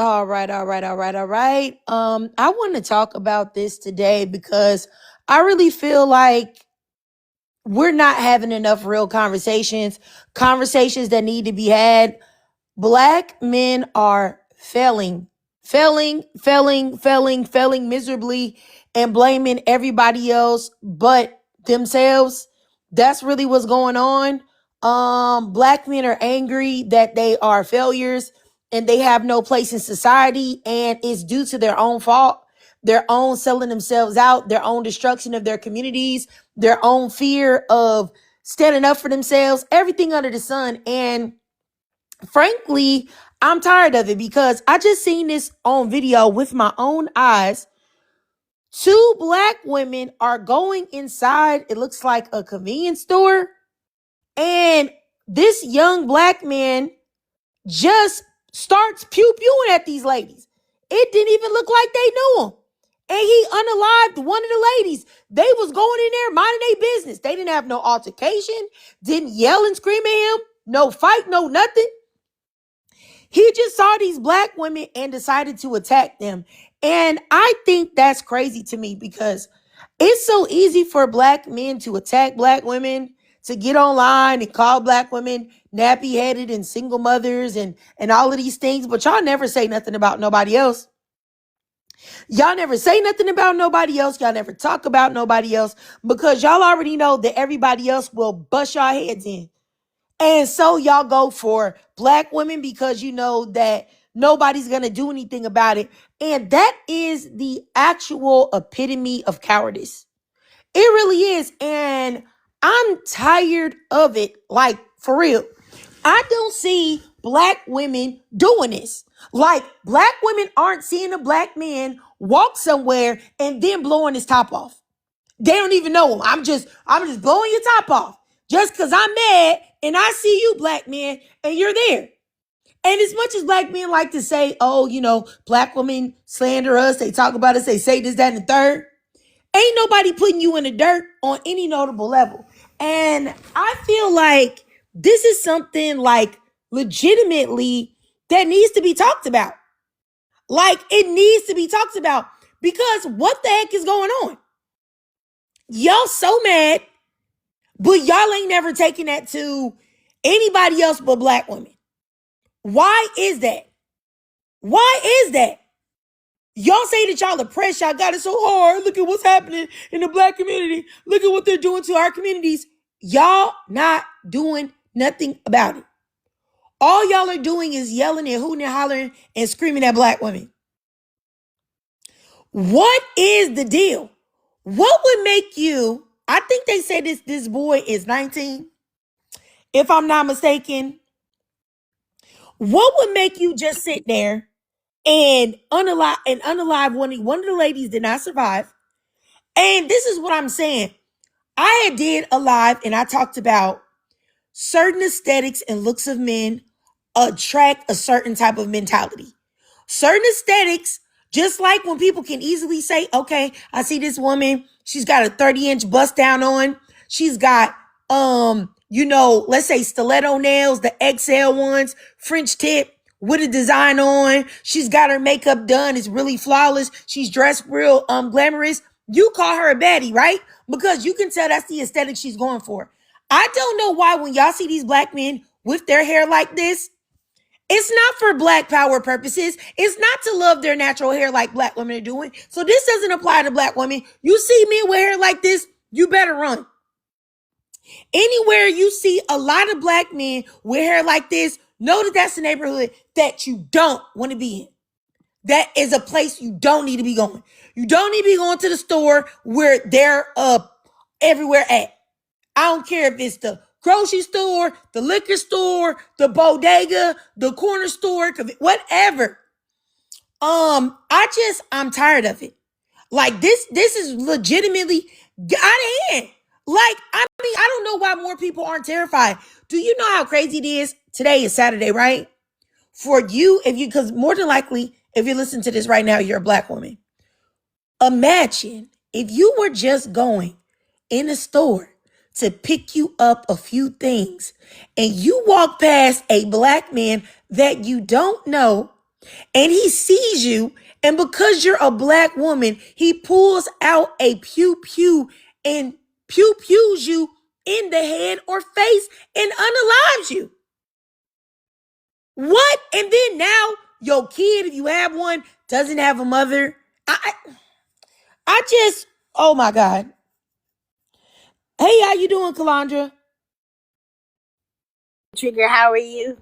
All right. I want to talk about this today because I really feel like we're not having enough real conversations that need to be had. Black men are failing miserably and blaming everybody else but themselves. That's really what's going on. Black men are angry that they are failures and they have no place in society, and it's due to their own fault, their own selling themselves out, their own destruction of their communities, their own fear of standing up for themselves, everything under the sun. And frankly, I'm tired of it because I just seen this on video with my own eyes. Two black women are going inside, it looks like a convenience store, and this young black man just starts pew-pewing at these ladies. It didn't even look like they knew him. And he unalived one of the ladies. They was going in there minding their business. They didn't have no altercation, didn't yell and scream at him, no fight, no nothing. He just saw these black women and decided to attack them. And I think that's crazy to me because it's so easy for black men to attack black women, to get online and call black women nappy-headed and single mothers and all of these things. But y'all never say nothing about nobody else. Y'all never say nothing about nobody else. Y'all never talk about nobody else because y'all already know that everybody else will bust y'all heads in. And so y'all go for black women because you know that nobody's going to do anything about it. And that is the actual epitome of cowardice. It really is. And I'm tired of it. Like, for real. I don't see black women doing this. Like, black women aren't seeing a black man walk somewhere and then blowing his top off. They don't even know him. I'm just blowing your top off. Just because I'm mad and I see you, black man, and you're there. And as much as black men like to say, oh, black women slander us, they talk about us, they say this, that, and the third, ain't nobody putting you in the dirt on any notable level. And I feel like this is something like legitimately that needs to be talked about. Like, it needs to be talked about because what the heck is going on? Y'all so mad, but y'all ain't never taken that to anybody else but black women. Why is that? Why is that? Y'all say that y'all oppressed, y'all got it so hard. Look at what's happening in the black community. Look at what they're doing to our communities. Y'all not doing nothing about it. All y'all are doing is yelling and hooting and hollering and screaming at black women. What is the deal? What would make you, I think they said this boy is 19, if I'm not mistaken. What would make you just sit there and unalive one of the ladies did not survive? And this is what I'm saying. I did a live and I talked about certain aesthetics and looks of men attract a certain type of mentality. Certain aesthetics, just like when people can easily say, okay, I see this woman, she's got a 30-inch bust down on. She's got, let's say stiletto nails, the XL ones, French tip with a design on. She's got her makeup done. It's really flawless. She's dressed real glamorous. You call her a baddie, right? Because you can tell that's the aesthetic she's going for. I don't know why when y'all see these black men with their hair like this, it's not for black power purposes. It's not to love their natural hair like black women are doing. So this doesn't apply to black women. You see men with hair like this, you better run. Anywhere you see a lot of black men with hair like this, know that that's a neighborhood that you don't want to be in. That is a place you don't need to be going. You don't need to be going to the store where they're everywhere at. I don't care if it's the grocery store, the liquor store, the bodega, the corner store, whatever. I'm tired of it. Like this is legitimately out of hand. Like, I don't know why more people aren't terrified. Do you know how crazy it is? Today is Saturday, right? For you, because more than likely, if you listen to this right now, you're a black woman. Imagine if you were just going in a store to pick you up a few things and you walk past a black man that you don't know and he sees you, and because you're a black woman, he pulls out a pew pew and pew pews you in the head or face and unalives you. What? And then now your kid, if you have one, doesn't have a mother. I just, oh my God. Hey, how you doing, Kalandra? Trigger, how are you?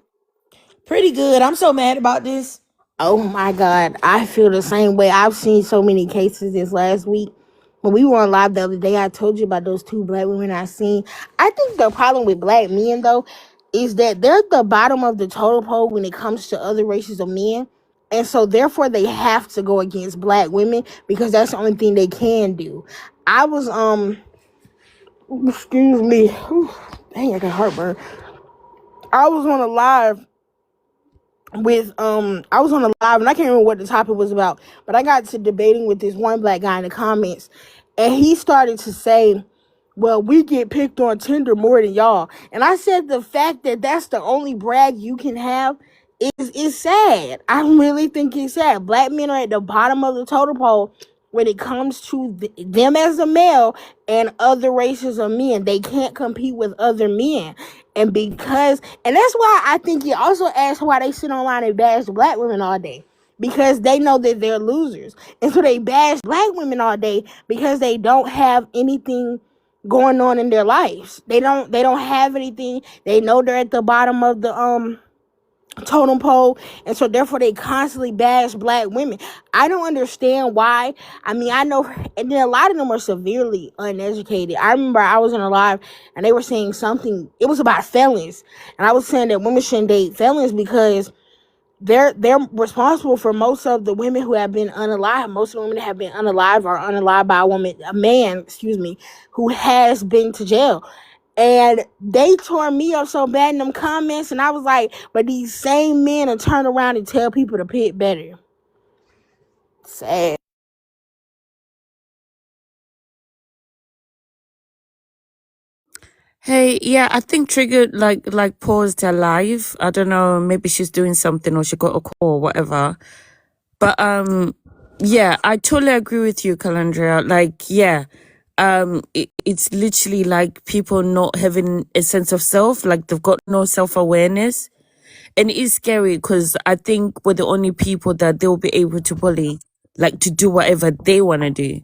Pretty good. I'm so mad about this. Oh my God, I feel the same way. I've seen so many cases this last week. When we were on live the other day, I told you about those two black women I seen. I think the problem with black men, though, is that they're the bottom of the totem pole when it comes to other races of men. And so, therefore, they have to go against black women because that's the only thing they can do. I was, excuse me. Whew, dang, I got heartburn. I was on a live with I was on a live and I can't remember what the topic was about, but I got to debating with this one black guy in the comments, and he started to say, well, we get picked on Tinder more than y'all. And I said the fact that that's the only brag you can have is sad. I really think it's sad. Black men are at the bottom of the totem pole when it comes to them as a male and other races of men. They can't compete with other men. And that's why I think he also asked why they sit online and bash black women all day. Because they know that they're losers. And so they bash black women all day because they don't have anything going on in their lives. They don't have anything. They know they're at the bottom of the totem pole, and so therefore they constantly bash black women. I don't understand why. I mean, I know, and then a lot of them are severely uneducated. I remember I was in a live and they were saying something, it was about felons, and I was saying that women shouldn't date felons because they're responsible for most of the women who have been unalived. Most of the women that have been unalived are unalived by a man, who has been to jail. And they tore me up so bad in them comments, and I was like, but these same men will turn around and tell people to pick better. Sad. Hey, yeah, I think Trigger like paused her live. I don't know, maybe she's doing something or she got a call or whatever. But yeah, I totally agree with you, Calandria. Like, yeah, it's literally like people not having a sense of self, like they've got no self-awareness. And it is scary because I think we're the only people that they'll be able to bully, like to do whatever they want to do.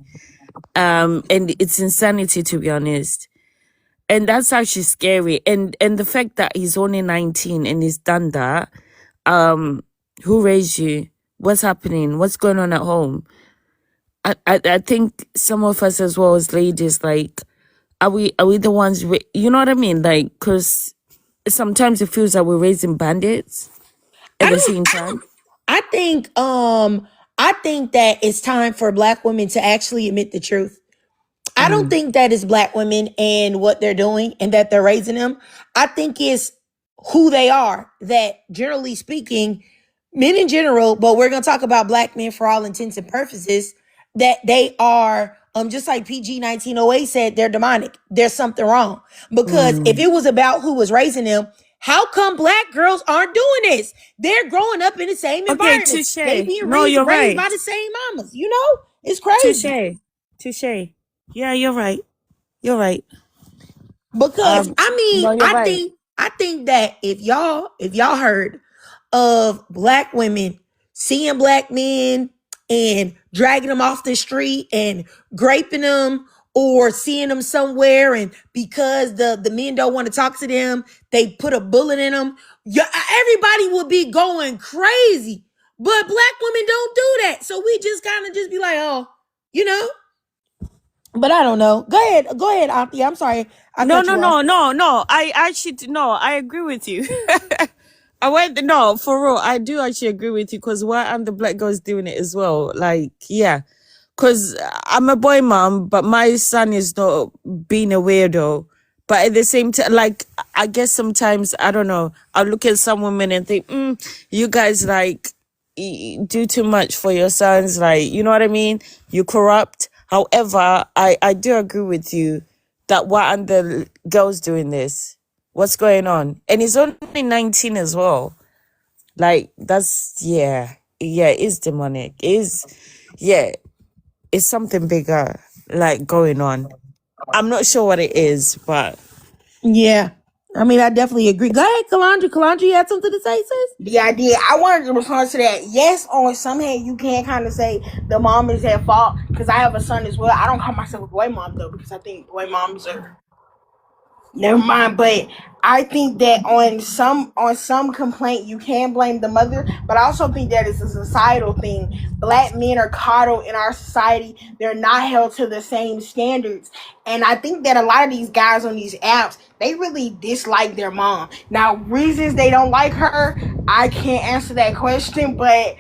And it's insanity, to be honest. And that's actually scary. And the fact that he's only 19 and he's done that, who raised you? What's happening? What's going on at home? I think some of us as well as ladies, like, are we the ones, you know what I mean? Like, because sometimes it feels like we're raising bandits at the same time. I think that it's time for black women to actually admit the truth. I don't think that it's black women and what they're doing and that they're raising them. I think it's who they are, that generally speaking, men in general, but we're going to talk about black men for all intents and purposes, that they are, just like PG 1908 said, they're demonic. There's something wrong. Because if it was about who was raising them, how come black girls aren't doing this? They're growing up in the same environment. Touche. They being No, you're raised right. by the same mamas. You know, it's crazy. Touche. Yeah, you're right. You're right. Because No, you're right. I think that if y'all heard of black women seeing black men and dragging them off the street and graping them or seeing them somewhere, and because the men don't want to talk to them, they put a bullet in them, everybody would be going crazy. But black women don't do that. So we just kind of just be like, oh, you know. But I don't know. Go ahead, Auntie. I'm sorry. No. I actually no. I agree with you. No, for real. I do actually agree with you because why aren't the black girls doing it as well? Like, yeah, because I'm a boy mom, but my son is not being a weirdo. But at the same time, like, I guess sometimes I don't know. I look at some women and think, you guys like do too much for your sons. Like, you know what I mean? You corrupt. However, I do agree with you that why aren't the girls doing this? What's going on? And he's only 19 as well. Like, that's, yeah. yeah, it is demonic. Yeah, it's something bigger like going on. I'm not sure what it is, but Yeah. I mean, I definitely agree. Go ahead, Kalandra. Kalandra, you had something to say, sis? The idea, I wanted to respond to that. Yes, on some hand, you can kind of say the mom is at fault because I have a son as well. I don't call myself a boy mom though because I think boy moms are never mind. But I think that on some complaint you can blame the mother, but I also think that it's a societal thing. Black men are coddled in our society. They're not held to the same standards. And I think that a lot of these guys on these apps, they really dislike their mom. Now, reasons they don't like her, I can't answer that question, but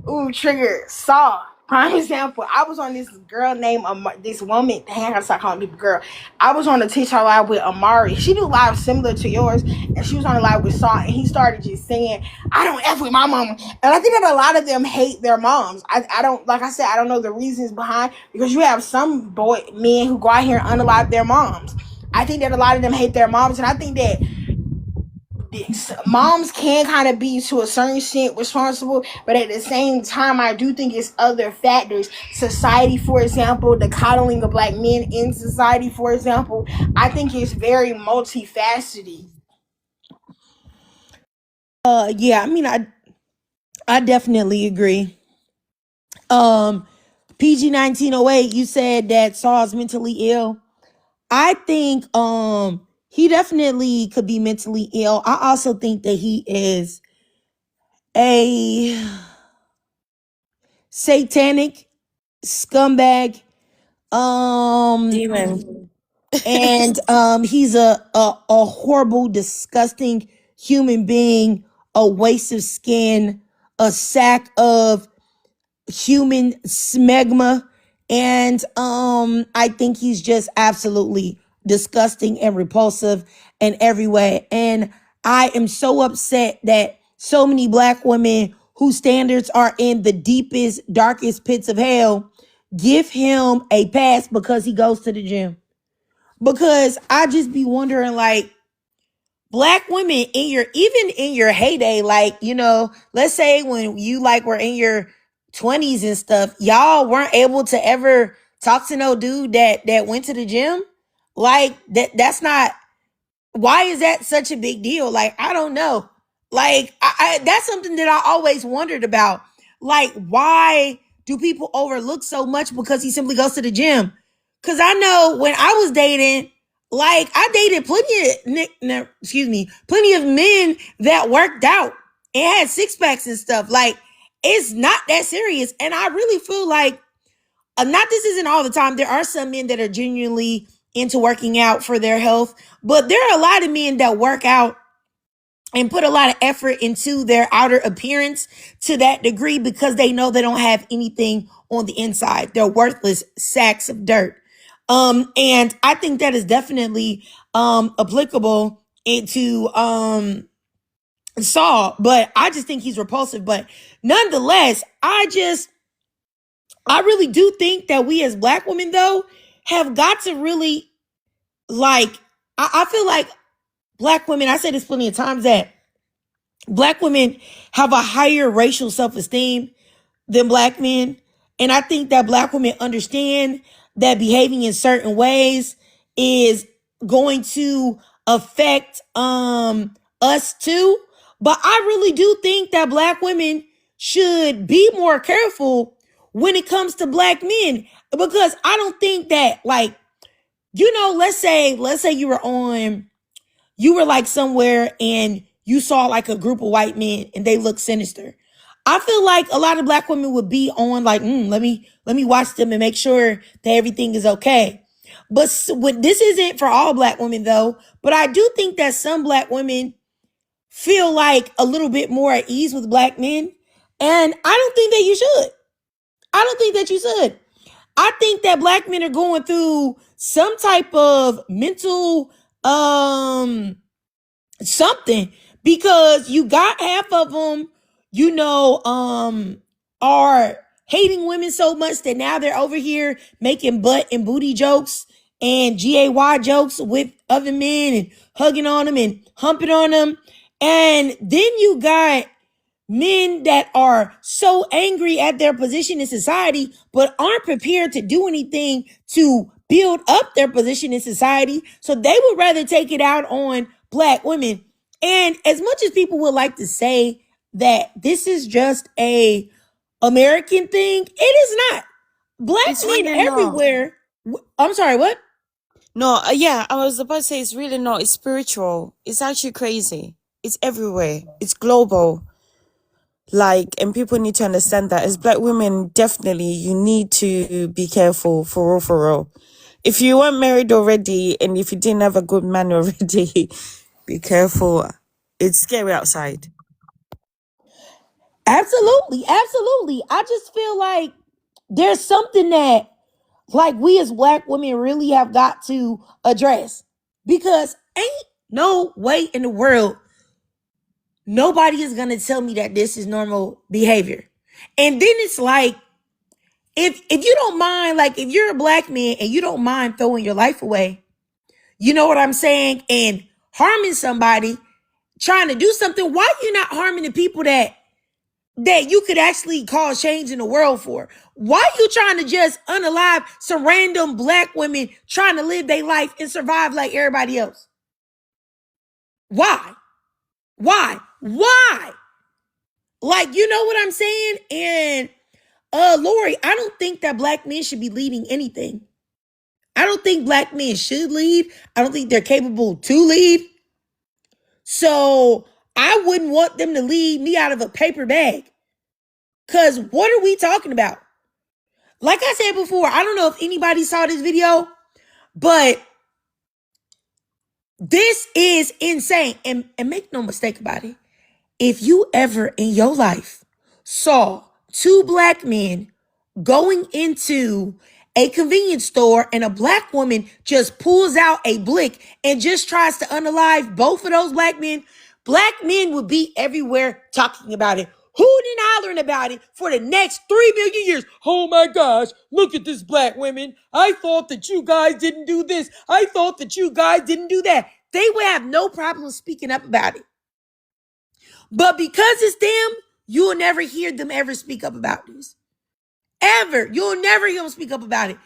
ooh, trigger saw. Prime example, I was on this girl named this woman. Dang, I gotta stop calling people girl. I was on a TikTok live with Amari. She do live similar to yours, and she was on a live with Saw, and he started just saying, "I don't f with my mama," and I think that a lot of them hate their moms. I don't, like I said, I don't know the reasons behind, because you have some men who go out here and unalive their moms. I think that a lot of them hate their moms, and I think that moms can kind of be to a certain extent responsible, but at the same time I do think it's other factors. Society, for example, the coddling of black men in society, for example, I think it's very multifaceted. Yeah, I mean, I definitely agree. PG 1908, you said that Saul's mentally ill. I think he definitely could be mentally ill. I also think that he is a satanic scumbag. demon. And he's a horrible, disgusting human being, a waste of skin, a sack of human smegma. And I think he's just absolutely disgusting and repulsive in every way. And I am so upset that so many black women whose standards are in the deepest, darkest pits of hell give him a pass because he goes to the gym. Because I just be wondering, like, black women in your, even in your heyday, like, you know, let's say when you like were in your 20s and stuff, y'all weren't able to ever talk to no dude that went to the gym. Like that's not, why is that such a big deal? Like, I don't know. Like, I that's something that I always wondered about. Like, why do people overlook so much because he simply goes to the gym? Because I know when I was dating, like, I dated plenty of men that worked out and had six packs and stuff. Like, it's not that serious. And I really feel like, not, this isn't all the time. There are some men that are genuinely into working out for their health, but there are a lot of men that work out and put a lot of effort into their outer appearance to that degree because they know they don't have anything on the inside. They're worthless sacks of dirt. And I think that is definitely applicable into Saul, but I just think he's repulsive. But nonetheless, I really do think that we as black women, though, have got to really, like, I feel like black women, I said this plenty of times, that black women have a higher racial self-esteem than black men. And I think that black women understand that behaving in certain ways is going to affect us too. But I really do think that black women should be more careful when it comes to black men, because I don't think that, like, you know, let's say you were like somewhere and you saw like a group of white men and they look sinister. I feel like a lot of black women would be on like, let me watch them and make sure that everything is okay. But this isn't for all black women though. But I do think that some black women feel like a little bit more at ease with black men. And I don't think that you should. I don't think that you should. I think that black men are going through some type of mental something, because you got half of them, you know, are hating women so much that now they're over here making butt and booty jokes and GAY jokes with other men and hugging on them and humping on them. And then you got men that are so angry at their position in society, but aren't prepared to do anything to build up their position in society. So they would rather take it out on black women. And as much as people would like to say that this is just a American thing, it is not. Black It's men really not. everywhere. I'm sorry, what? No, yeah, I was about to say it's really not. It's spiritual. It's actually crazy. It's everywhere. It's global. Like, and people need to understand that as black women, definitely you need to be careful for real, for real. If you weren't married already and if you didn't have a good man already, be careful. It's scary outside. Absolutely, absolutely. I just feel like there's something that like we as black women really have got to address, because ain't no way in the world nobody is gonna tell me that this is normal behavior. And then it's like, if you don't mind, like if you're a black man and you don't mind throwing your life away, you know what I'm saying, and harming somebody, trying to do something, why you not harming the people that you could actually cause change in the world for? Why you trying to just unalive some random black women trying to live their life and survive like everybody else? Why? Why? Why? Like, you know what I'm saying? And Lori, I don't think that black men should be leading anything. I don't think black men should lead. I don't think they're capable to lead. So I wouldn't want them to lead me out of a paper bag. Cause what are we talking about? Like I said before, I don't know if anybody saw this video, but this is insane. And make no mistake about it. If you ever in your life saw two black men going into a convenience store and a black woman just pulls out a blick and just tries to unalive both of those black men would be everywhere talking about it, hooting and hollering about it for the next 3 million years. Oh my gosh, look at this black women. I thought that you guys didn't do this. I thought that you guys didn't do that. They would have no problem speaking up about it. But because it's them, you'll never hear them ever speak up about this. Ever. You'll never hear them speak up about it.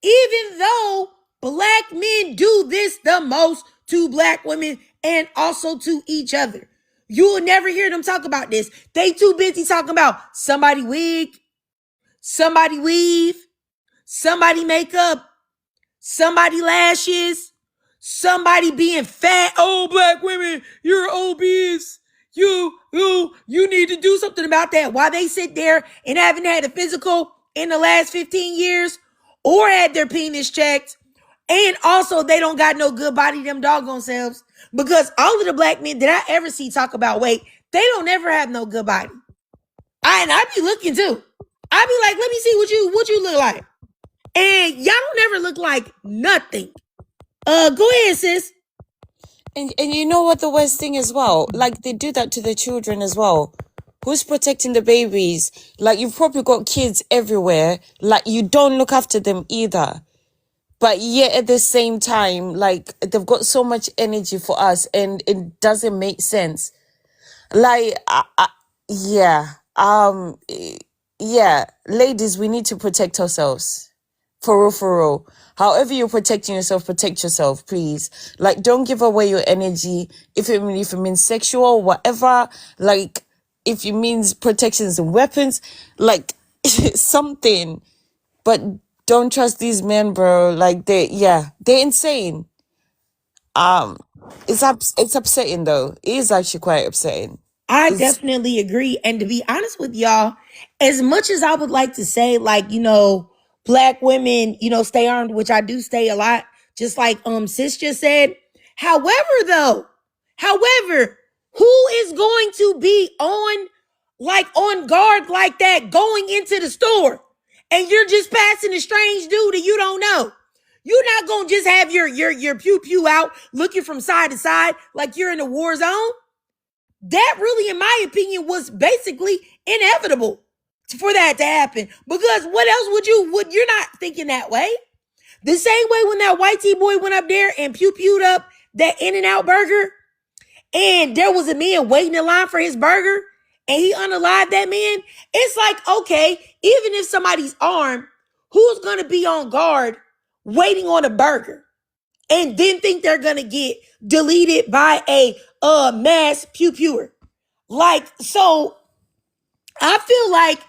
Even though black men do this the most to black women and also to each other. You'll never hear them talk about this. They too busy talking about somebody wig, somebody weave, somebody makeup, somebody lashes, somebody being fat. Oh, black women, you're obese. You need to do something about that. Why they sit there and haven't had a physical in the last 15 years or had their penis checked. And also they don't got no good body, them doggone selves. Because all of the black men that I ever see talk about weight, they don't ever have no good body. I be looking too. I be like, let me see what you look like. And y'all don't ever look like nothing. Go ahead, sis. And you know what the worst thing as well? Like, they do that to the children as well. Who's protecting the babies? Like, you've probably got kids everywhere. Like, you don't look after them either. But yet at the same time, like, they've got so much energy for us and it doesn't make sense. Like, yeah. Yeah. Ladies, we need to protect ourselves. For real, for real. However you're protecting yourself, protect yourself, please. Like, don't give away your energy. If it means sexual, whatever. Like, if it means protections and weapons, like, something. But don't trust these men, bro. Like, they're insane. It's upsetting though. It is actually quite upsetting. I It's definitely agree. And to be honest with y'all, as much as I would like to say, like, black women, stay armed, which I do stay a lot, just like sis just said. However, who is going to be on guard like that going into the store? And you're just passing a strange dude that you don't know. You're not gonna just have your pew pew out looking from side to side like you're in a war zone. That really, in my opinion, was basically inevitable for that to happen. Because what else you're not thinking that way. The same way when that white boy went up there and pew-pewed up that In-N-Out burger, and there was a man waiting in line for his burger, and he unalived that man, it's like, okay, even if somebody's armed, who's going to be on guard waiting on a burger and then think they're going to get deleted by a mass pew-pewer? Like, so I feel like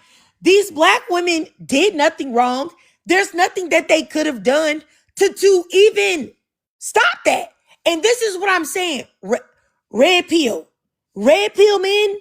these black women did nothing wrong. There's nothing that they could have done to even stop that. And this is what I'm saying. Red pill. Red pill men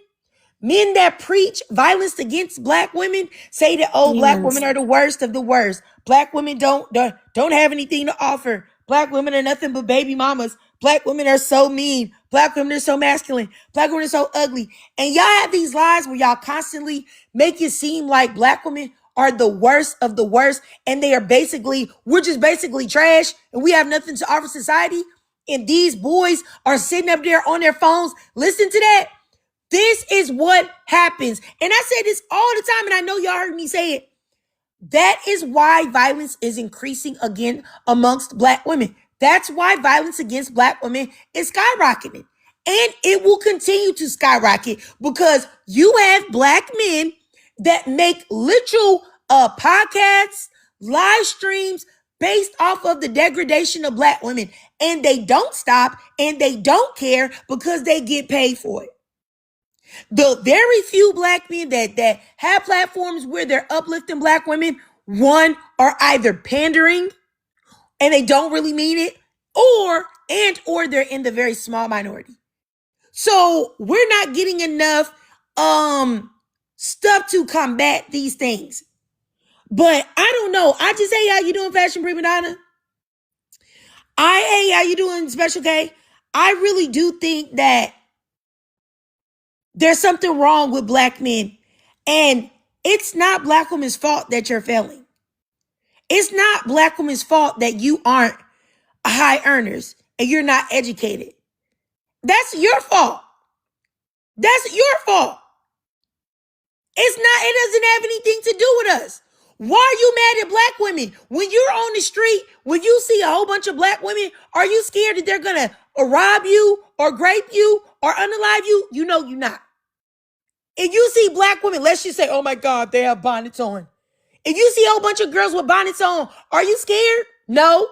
that preach violence against black women say that, oh, black women Demons. are the worst of the worst. Black women don't have anything to offer. Black women are nothing but baby mamas. Black women are so mean. Black women are so masculine. Black women are so ugly. And y'all have these lies where y'all constantly make it seem like black women are the worst of the worst. And we're just basically trash. And we have nothing to offer society. And these boys are sitting up there on their phones. Listen to that. This is what happens. And I say this all the time, and I know y'all heard me say it. That is why violence is increasing again amongst black women. That's why violence against black women is skyrocketing. And it will continue to skyrocket because you have black men that make literal podcasts, live streams based off of the degradation of black women. And they don't stop and they don't care because they get paid for it. The very few black men that have platforms where they're uplifting black women, one, are either pandering and they don't really mean it, or they're in the very small minority. So we're not getting enough stuff to combat these things. But I don't know. I just, hey, how you doing, Fashion Prima Donna? Hey, how you doing, Special K? I really do think that there's something wrong with black men. And it's not black women's fault that you're failing. It's not black women's fault that you aren't high earners and you're not educated. That's your fault. That's your fault. It doesn't have anything to do with us. Why are you mad at black women? When you're on the street, when you see a whole bunch of black women, are you scared that they're going to rob you or grape you or unalive you? You know you're not. If you see black women, let's just say, oh my God, they have bonnets on. If you see a whole bunch of girls with bonnets on, are you scared? No.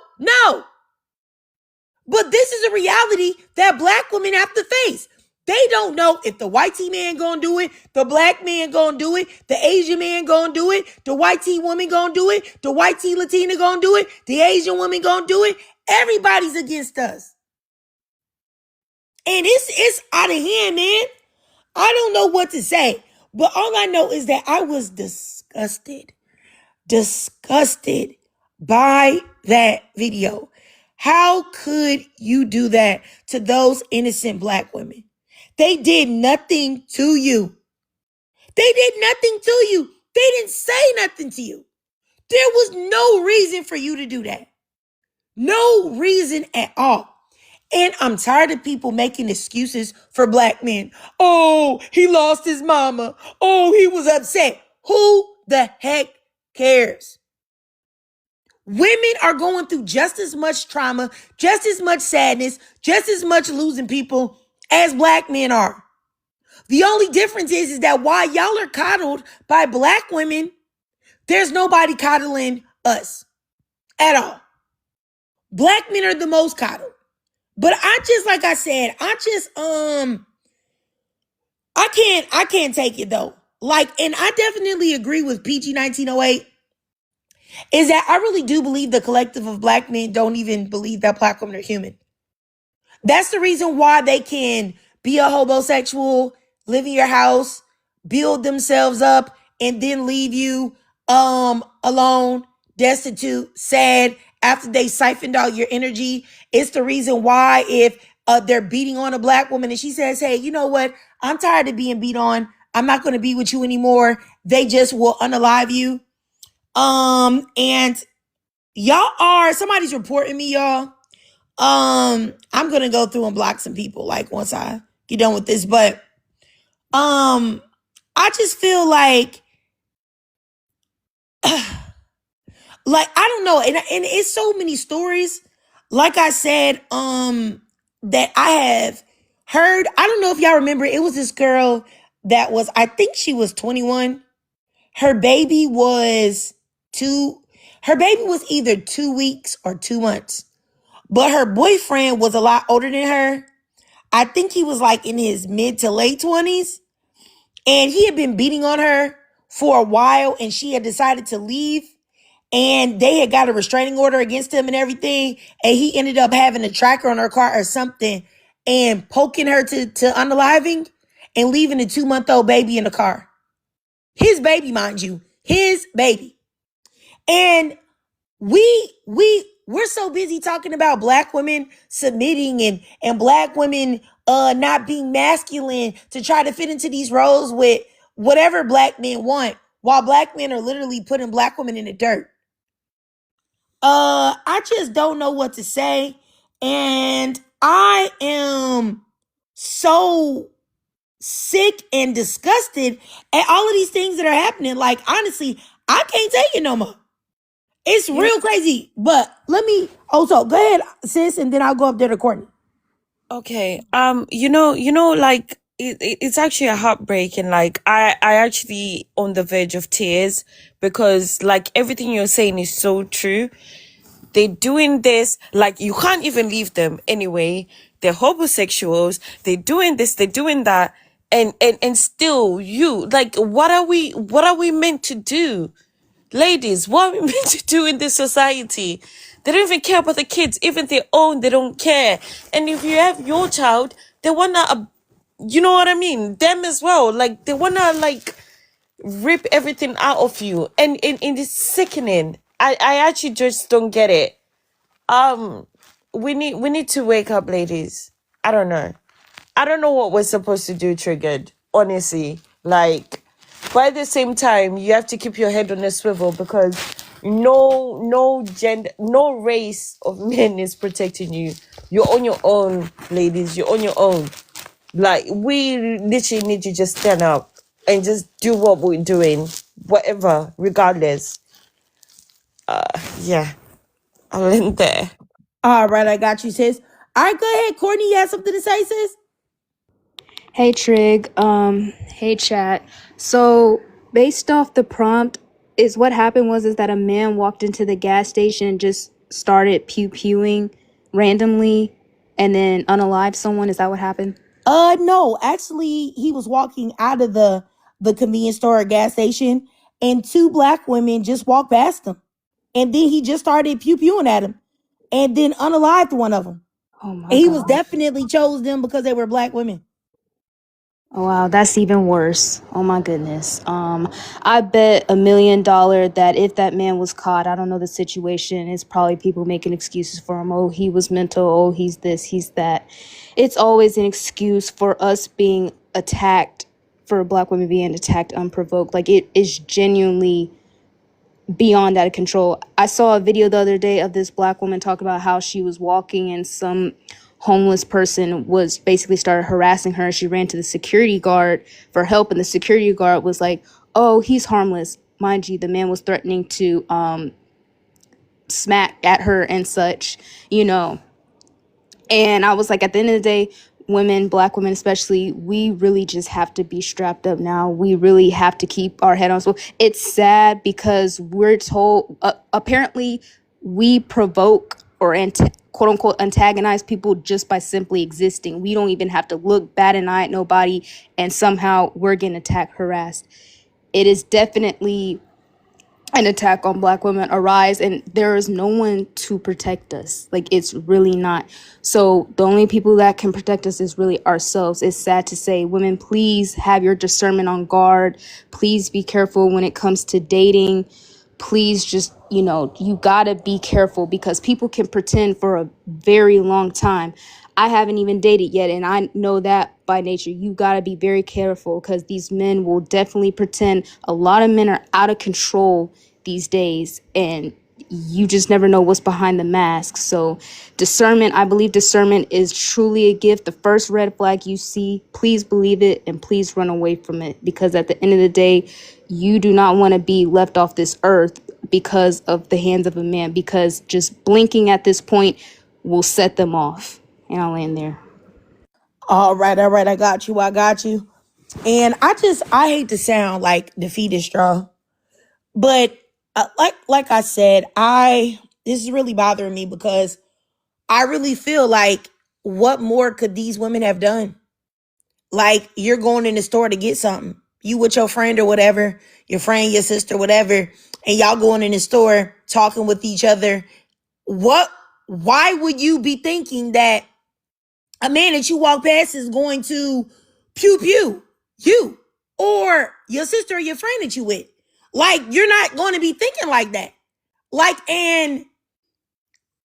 But this is a reality that black women have to face. They don't know if the white T man gonna do it, the black man gonna do it, the Asian man gonna do it, the white T woman gonna do it, the white T Latina gonna do it, the Asian woman gonna do it. Everybody's against us. And it's out of hand, man. I don't know what to say, but all I know is that I was disgusted by that video. How could you do that to those innocent black women? They did nothing to you. They did nothing to you. They didn't say nothing to you. There was no reason for you to do that. No reason at all. And I'm tired of people making excuses for black men. Oh, he lost his mama. Oh, he was upset. Who the heck cares? Women are going through just as much trauma, just as much sadness, just as much losing people as black men are. The only difference is that while y'all are coddled by black women, there's nobody coddling us at all. Black men are the most coddled. But like I said, I can't take it though. Like, and I definitely agree with PG 1908, is that I really do believe the collective of black men don't even believe that black women are human. That's the reason why they can be a homosexual, live in your house, build themselves up, and then leave you alone, destitute, sad, after they siphoned out your energy. It's the reason why if they're beating on a black woman and she says, hey, you know what? I'm tired of being beat on. I'm not going to be with you anymore. They just will unalive you. And somebody's reporting me, y'all. I'm gonna go through and block some people like once I get done with this, but I just feel like I don't know, and it's so many stories, like I said, that I have heard. I don't know if y'all remember, it was this girl that was, I think she was 21. Her baby was her baby was either 2 weeks or 2 months. But her boyfriend was a lot older than her. I think he was like in his mid to late 20s. And he had been beating on her for a while, and she had decided to leave. And they had got a restraining order against him and everything. And he ended up having a tracker on her car or something and poking her to unaliving and leaving a 2-month-old baby in the car. His baby, mind you. His baby. And we're so busy talking about black women submitting and black women not being masculine to try to fit into these roles with whatever black men want, while black men are literally putting black women in the dirt. I just don't know what to say. And I am so sick and disgusted at all of these things that are happening. Like, honestly, I can't take it no more. It's real crazy. But let me also go ahead, sis, and then I'll go up there to Courtney. Okay. Like it's actually a heartbreak, and like I actually on the verge of tears because like everything you're saying is so true. They're doing this, like you can't even leave them anyway. They're homosexuals. They're doing this, they're doing that, and still you like what are we meant to do? Ladies, what are we meant to do in this society? They don't even care about the kids, even their own, they don't care. And if you have your child, they wanna, you know what I mean? Them as well. Like they wanna like rip everything out of you, and it's sickening. I actually just don't get it. We need to wake up, ladies. I don't know what we're supposed to do, Triggered, honestly. Like, but at the same time, you have to keep your head on a swivel because no gender, no race of men is protecting you. You're on your own, ladies. You're on your own. Like, we literally need to just stand up and just do what we're doing, whatever, regardless. Yeah, I'll end there. All right, I got you, sis. All right, go ahead, Courtney. You have something to say, sis? Hey Trig, hey chat. So based off the prompt, is what happened was is that a man walked into the gas station and just started pewing randomly and then unalived someone. Is that what happened? No, actually, he was walking out of the convenience store or gas station, and two black women just walked past him, and then he just started pewing at him, and then unalived one of them. Oh my And he was god. definitely chose them because they were black women. Oh wow, that's even worse. Oh my goodness. I bet $1 million that if that man was caught, I don't know the situation, it's probably people making excuses for him. Oh, he was mental. Oh, he's this, he's that. It's always an excuse for us being attacked, for black women being attacked unprovoked. Like it is genuinely beyond out of control. I saw a video the other day of this black woman talking about how she was walking and some homeless person was basically started harassing her. She ran to the security guard for help, and the security guard was like, oh, he's harmless. Mind you, the man was threatening to smack at her and such, you know. And I was like, at the end of the day, women, black women especially, we really just have to be strapped up now. We really have to keep our head on swivel. It's sad because we're told, apparently, we provoke or quote unquote antagonize people just by simply existing. We don't even have to look bad an eye at nobody, and somehow we're getting attacked, harassed. It is definitely an attack on black women arise, and there is no one to protect us. Like, it's really not. So the only people that can protect us is really ourselves. It's sad to say. Women, please have your discernment on guard. Please be careful when it comes to dating. Please just, you gotta be careful because people can pretend for a very long time. I haven't even dated yet, and I know that by nature. You gotta be very careful because these men will definitely pretend. A lot of men are out of control these days, and you just never know what's behind the mask. So discernment, I believe discernment is truly a gift. The first red flag you see, please believe it and please run away from it, because at the end of the day, you do not want to be left off this earth because of the hands of a man, because just blinking at this point will set them off. And I'll land there. All right, I got you. And I hate to sound like defeated straw, but like I said, this is really bothering me because I really feel like what more could these women have done? Like you're going in the store to get something. You with your friend or whatever, your friend, your sister, whatever, and y'all going in the store talking with each other. Why would you be thinking that a man that you walk past is going to pew pew you or your sister or your friend that you with? Like, you're not going to be thinking like that. Like, and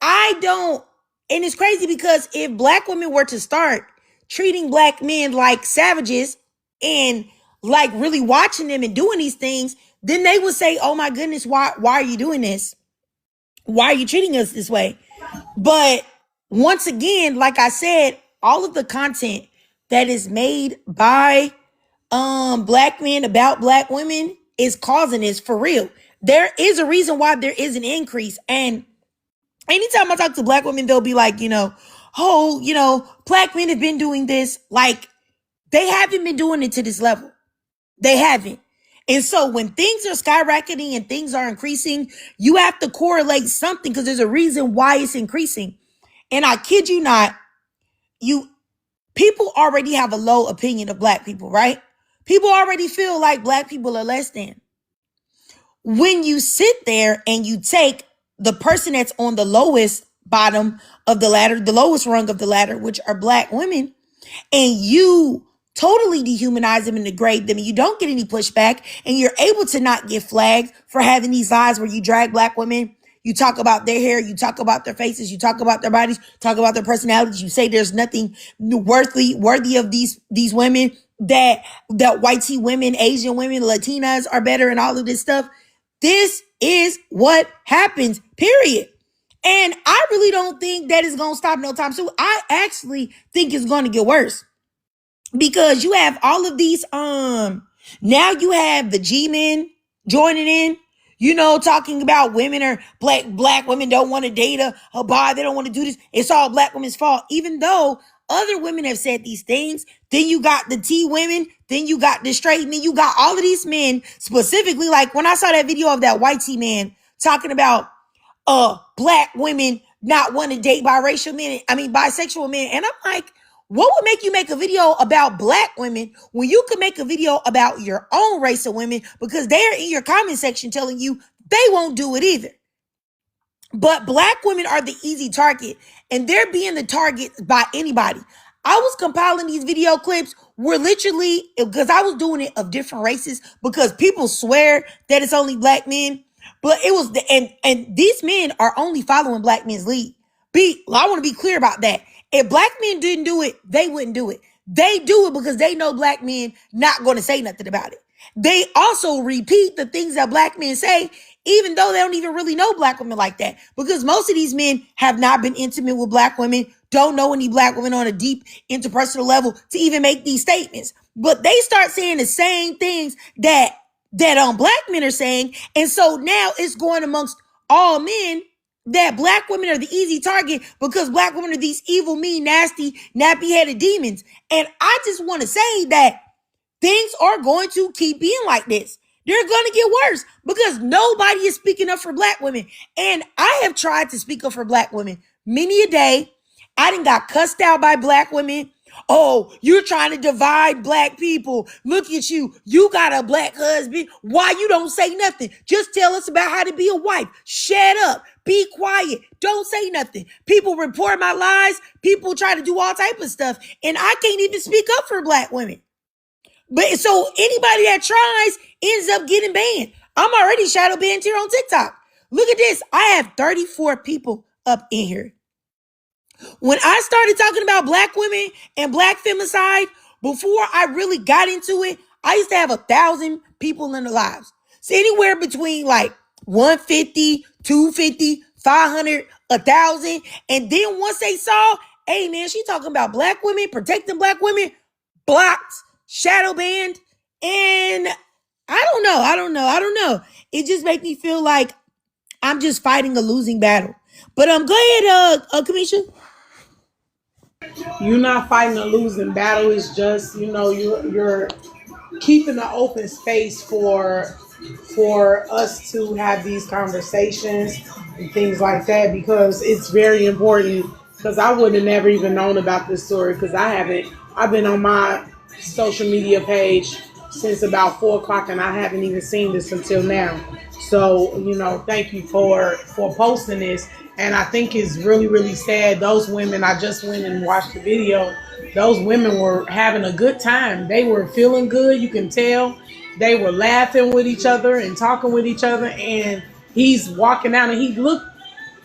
I don't, and it's crazy because if black women were to start treating black men like savages and like really watching them and doing these things, then they would say, oh my goodness, why are you doing this? Why are you treating us this way? But once again, like I said, all of the content that is made by black men about black women is causing this for real. There is a reason why there is an increase. And anytime I talk to black women, they'll be like, black men have been doing this. Like, they haven't been doing it to this level. They haven't. And so when things are skyrocketing and things are increasing, you have to correlate something because there's a reason why it's increasing. And I kid you not, people already have a low opinion of black people, right? People already feel like black people are less than. When you sit there and you take the person that's on the lowest bottom of the ladder, the lowest rung of the ladder, which are black women, and you totally dehumanize them and degrade them, and you don't get any pushback, and you're able to not get flagged for having these lies where you drag black women, you talk about their hair, you talk about their faces, you talk about their bodies, talk about their personalities, you say there's nothing worthy of these women, that white women, Asian women, Latinas are better, and all of this stuff. This is what happens, period. And I really don't think that is going to stop no time soon. I actually think it's going to get worse because you have all of these, now you have the G-men joining in, talking about women or black women don't want to date a bar. They don't want to do this. It's all black women's fault, even though other women have said these things. Then you got the T women. Then you got the straight men. You got all of these men specifically. Like when I saw that video of that white T man talking about black women not wanting to date bisexual men. And I'm like, what would make you make a video about black women when you could make a video about your own race of women because they're in your comment section telling you they won't do it either? But black women are the easy target, and they're being the target by anybody. I was compiling these video clips where literally, because I was doing it of different races, because people swear that it's only black men, but it was, and these men are only following black men's lead. I want to be clear about that. If black men didn't do it, they wouldn't do it. They do it because they know black men not going to say nothing about it. They also repeat the things that black men say, even though they don't even really know black women like that. Because most of these men have not been intimate with black women, don't know any black women on a deep interpersonal level to even make these statements. But they start saying the same things that black men are saying. And so now it's going amongst all men that black women are the easy target because black women are these evil, mean, nasty, nappy-headed demons. And I just want to say that things are going to keep being like this. They're going to get worse because nobody is speaking up for black women. And I have tried to speak up for black women many a day. I done got cussed out by black women. Oh, you're trying to divide black people. Look at you. You got a black husband. Why you don't say nothing? Just tell us about how to be a wife. Shut up. Be quiet. Don't say nothing. People report my lies. People try to do all type of stuff. And I can't even speak up for black women. But so anybody that tries ends up getting banned. I'm already shadow banned here on TikTok. Look at this. I have 34 people up in here. When I started talking about black women and black femicide, before I really got into it, I used to have 1,000 people in the lives. So anywhere between like 150, 250, 500, 1,000. And then once they saw, hey man, she talking about black women, protecting black women, blocked, shadow banned. And I don't know. It just makes me feel like I'm just fighting a losing battle. But go ahead, Kamisha. You're not fighting a losing battle. It's just, you're keeping an open space for us to have these conversations and things like that, because it's very important. Because I would have never even known about this story, because I've been on my social media page since about 4 o'clock, and I haven't even seen this until now. So, thank you for posting this. And I think it's really, really sad. Those women, I just went and watched the video. Those women were having a good time. They were feeling good. You can tell they were laughing with each other and talking with each other. And he's walking out, and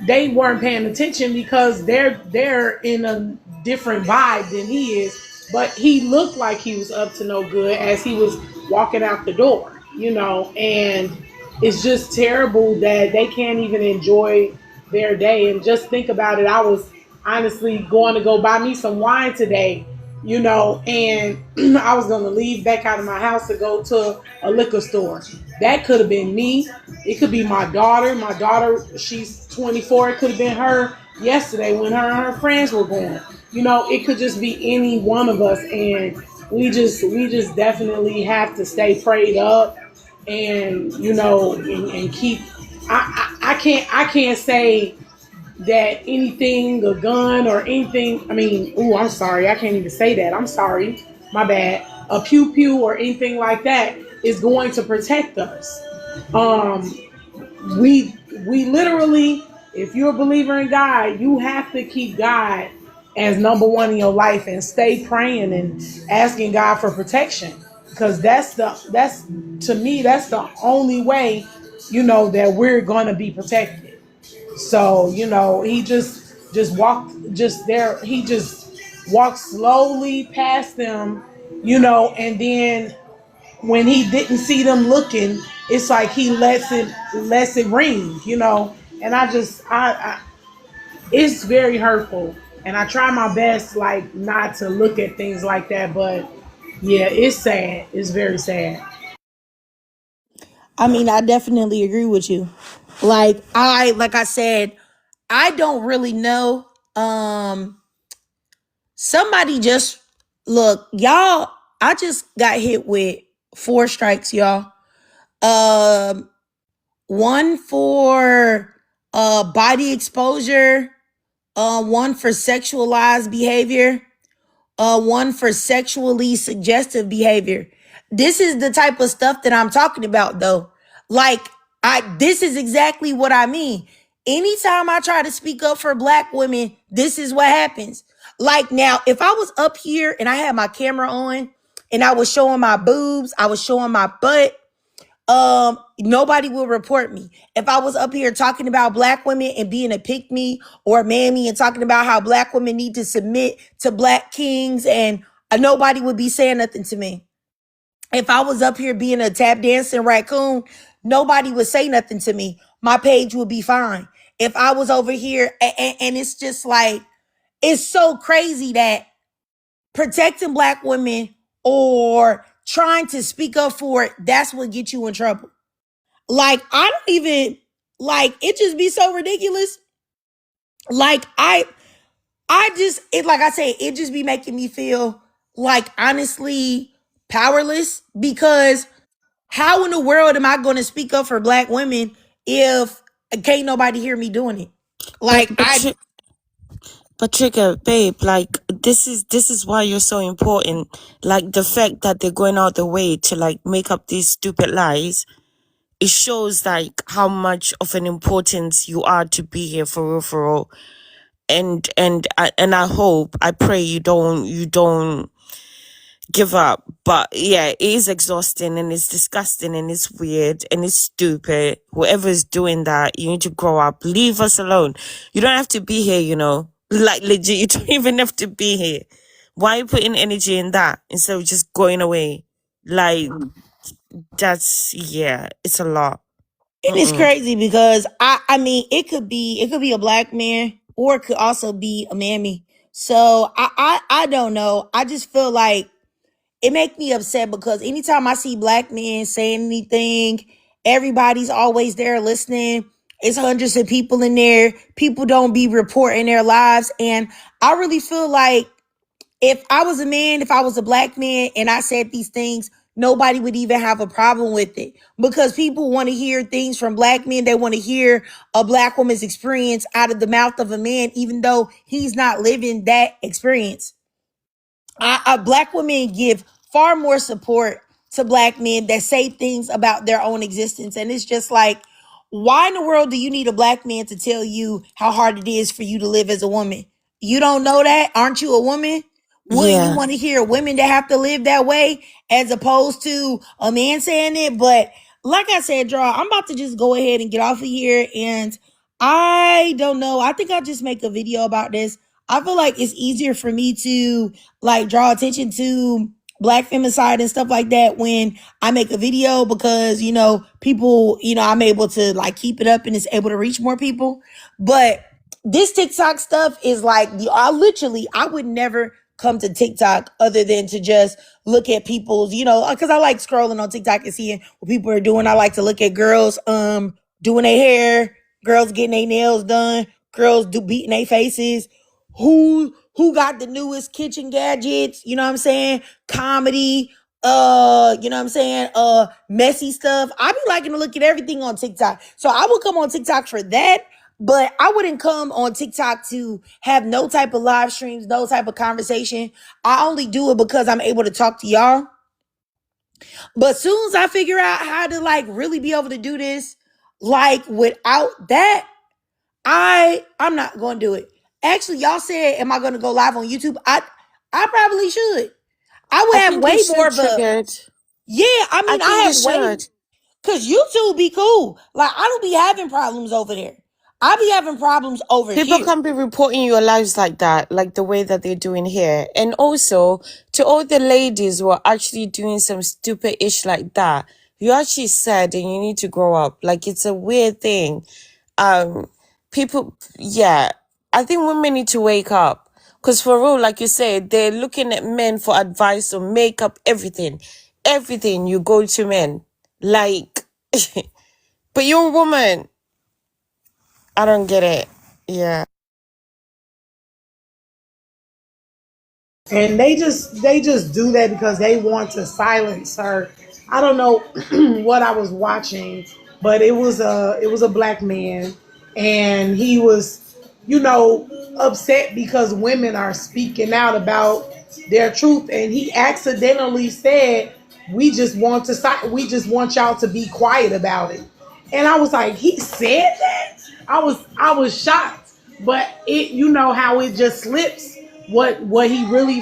they weren't paying attention because they're in a different vibe than he is. But he looked like he was up to no good as he was walking out the door, and it's just terrible that they can't even enjoy their day. And just think about it. I was honestly going to go buy me some wine today, and I was going to leave back out of my house to go to a liquor store. That could have been me. It could be my daughter. My daughter, she's 24. It could have been her yesterday when her and her friends were going. It could just be any one of us. And we just definitely have to stay prayed up, and and keep. I can't say that anything, a gun or anything. I mean, I'm sorry, I can't even say that. I'm sorry, my bad. A pew pew or anything like that is going to protect us. We literally, if you're a believer in God, you have to keep God as number one in your life and stay praying and asking God for protection, because that's to me that's the only way that we're going to be protected. So he just walked just there. He just walked slowly past them, and then when he didn't see them looking, it's like he lets it ring, And I it's very hurtful, and I try my best like not to look at things like that, but yeah, it's sad. It's very sad. I mean, I definitely agree with you. Like I said, I don't really know. Somebody just look, y'all. I just got hit with 4 strikes, y'all. Um, One for body exposure, one for sexualized behavior, one for sexually suggestive behavior. This is the type of stuff that I'm talking about, though. Like, this is exactly what I mean. Anytime I try to speak up for Black women, this is what happens. Like, now, if I was up here and I had my camera on and I was showing my boobs, I was showing my butt, nobody will report me. If I was up here talking about Black women and being a pick me or a mammy and talking about how Black women need to submit to Black kings, and nobody would be saying nothing to me. If I was up here being a tap dancing raccoon, nobody would say nothing to me. My page would be fine. If I was over here, and it's just like, it's so crazy that protecting Black women or trying to speak up for it, that's what gets you in trouble. Like, I don't even, like, it just be so ridiculous. Like, like I say, it just be making me feel like honestly powerless, because how in the world am I going to speak up for Black women if can't nobody hear me doing it? But Like, but but Trigger, babe, like this is why you're so important. Like the fact that they're going out the way to like make up these stupid lies, it shows like how much of an importance you are to be here for real, for real. And I hope, I pray you don't give up. But yeah, it is exhausting and it's disgusting and it's weird and it's stupid. Whoever's doing that, you need to grow up. Leave us alone. You don't have to be here, Like legit, you don't even have to be here. Why are you putting energy in that instead of just going away? Like yeah, it's a lot. and it's crazy because I mean, it could be a Black man or it could also be a mammy. So I don't know. I just feel like it makes me upset because anytime I see Black men saying anything, everybody's always there listening. It's hundreds of people in there. People don't be reporting their lives. And I really feel like if I was a man, if I was a Black man and I said these things, nobody would even have a problem with it, because people want to hear things from black men. They want to hear a black woman's experience out of the mouth of a man, even though he's not living that experience. Black women give far more support to black men that say things about their own existence. And it's just like, why in the world do you need a black man to tell you how hard it is for you to live as a woman? You don't know that? Aren't you a woman? Wouldn't you Yeah. want to hear women that have to live that way as opposed to a man saying it? But like I said, Draw, I'm about to just go ahead and get off of here. And I don't know. I think I'll just make a video about this. I feel like it's easier for me to like draw attention to black femicide and stuff like that when I make a video, because, you know, people, you know, I'm able to like keep it up and it's able to reach more people. But this TikTok stuff is like I would never come to TikTok other than to just look at people's, you know, because I like scrolling on TikTok and seeing what people are doing. I like to look at girls doing their hair, girls getting their nails done, girls beating their faces, who got the newest kitchen gadgets, you know what I'm saying? Comedy, you know what I'm saying? Messy stuff. I be liking to look at everything on TikTok. So I would come on TikTok for that, but I wouldn't come on TikTok to have no type of live streams, no type of conversation. I only do it because I'm able to talk to y'all. But soon as I figure out how to like really be able to do this, like without that, I'm not going to do it. Actually, y'all said, am I going to go live on YouTube? I probably should. I would I have think you way more should, of a, Triggered. yeah, I I mean, I think you have way, should. because YouTube be cool. Like, I don't be having problems over there. I be having problems over People here. can't be reporting your lives like that, like the way that they're doing here. And also, to all the ladies who are actually doing some stupid ish like that, you actually said and you need to grow up. Like, it's a weird thing. People, yeah, I think women need to wake up. Because for real, like you said, they're looking at men for advice on makeup, everything. Everything, you go to men. Like, but you're a woman. I don't get it. Yeah. And they just do that because they want to silence her. I don't know what I was watching, but it was a black man, and he was, you know, upset because women are speaking out about their truth, and he accidentally said, we just want y'all to be quiet about it." And I was like, he said that? I was shocked, but it, you know how it just slips. What he really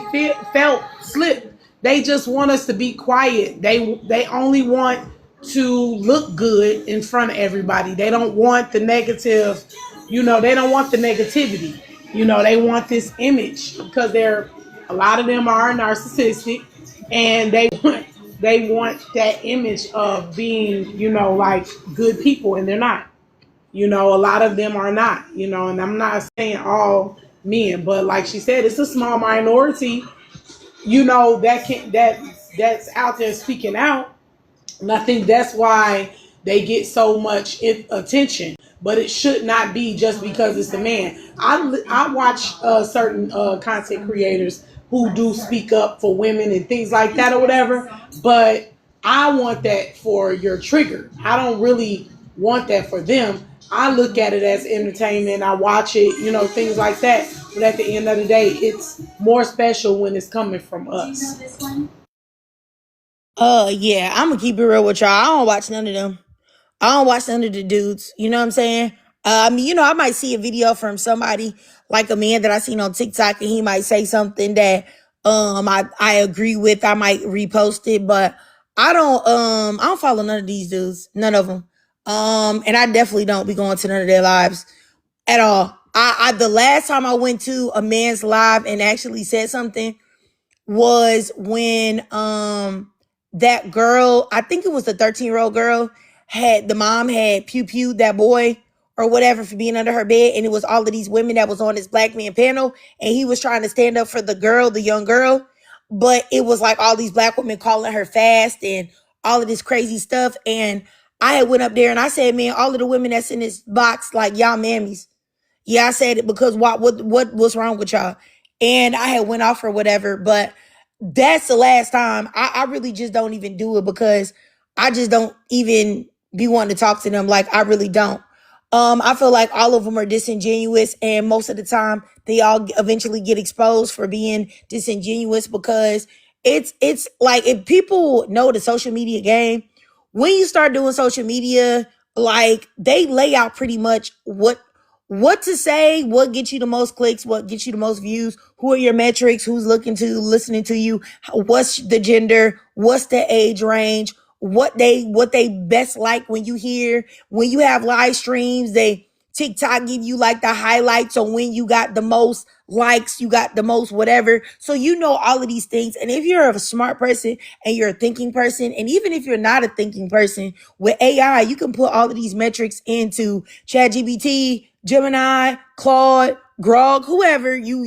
felt slipped. They just want us to be quiet. They only want to look good in front of everybody. They don't want the negative, you know, they don't want the negativity. You know, they want this image because they're, a lot of them are narcissistic, and they want that image of being, you know, like good people, and they're not. You know, a lot of them are not, you know, and I'm not saying all men, but like she said, it's a small minority, you know, that's out there speaking out. And I think that's why they get so much attention. But it should not be just because it's a man. I watch certain content creators who do speak up for women and things like that or whatever. But I want that for your trigger. I don't really want that for them. I look at it as entertainment. I watch it, you know, things like that. But at the end of the day, it's more special when it's coming from us. Yeah, I'm gonna keep it real with y'all. I don't watch none of them. I don't watch none of the dudes. You know what I'm saying? I mean, you know, I might see a video from somebody like a man that I seen on TikTok, and he might say something that I agree with. I might repost it, but I don't follow none of these dudes, none of them. And I definitely don't be going to none of their lives at all. I the last time I went to a man's live and actually said something was when that girl, I think it was the 13-year-old girl, had the mom had pew that boy or whatever for being under her bed, and it was all of these women that was on this black man panel, and he was trying to stand up for the girl, the young girl, but it was like all these black women calling her fast and all of this crazy stuff. And I had went up there and I said, man, all of the women that's in this box, like, y'all mammies. Yeah, I said it because what's wrong with y'all? And I had went off or whatever, but that's the last time. I really just don't even do it because I just don't even be wanting to talk to them. Like, I really don't. I feel like all of them are disingenuous, and most of the time they all eventually get exposed for being disingenuous because it's like, if people know the social media game, when you start doing social media, like, they lay out pretty much what to say, what gets you the most clicks, what gets you the most views, who are your metrics, who's listening to you, what's the gender, what's the age range, what they best like when you have live streams, they TikTok give you like the highlights on when you got the most likes, you got the most whatever. So you know all of these things. And if you're a smart person and you're a thinking person, and even if you're not a thinking person, with AI, you can put all of these metrics into ChatGPT, Gemini, Claude, Grok, whoever you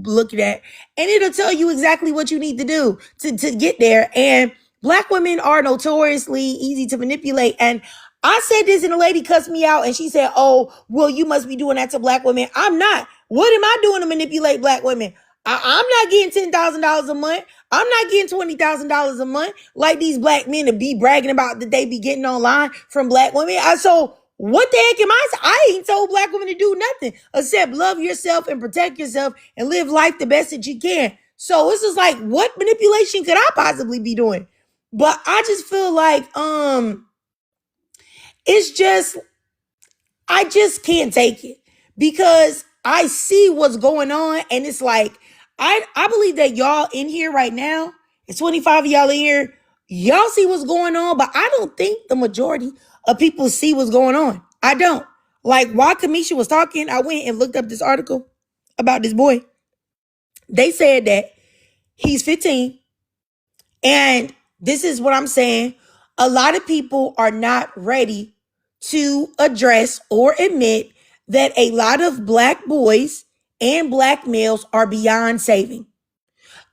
look at, and it'll tell you exactly what you need to do to get there. And Black women are notoriously easy to manipulate. And I said this and a lady cussed me out and she said, "Oh, well, you must be doing that to Black women." I'm not. What am I doing to manipulate Black women? I'm not getting $10,000 a month. I'm not getting $20,000 a month like these Black men to be bragging about that they be getting online from Black women. So what the heck am I? I ain't told Black women to do nothing except love yourself and protect yourself and live life the best that you can. So it's just like, what manipulation could I possibly be doing? But I just feel like it's just, I just can't take it because I see what's going on, and it's like, I believe that y'all in here right now, it's 25 of y'all in here, y'all see what's going on, but I don't think the majority of people see what's going on. I don't. Like, while Kamisha was talking, I went and looked up this article about this boy. They said that he's 15. And this is what I'm saying. A lot of people are not ready to address or admit that a lot of Black boys and Black males are beyond saving.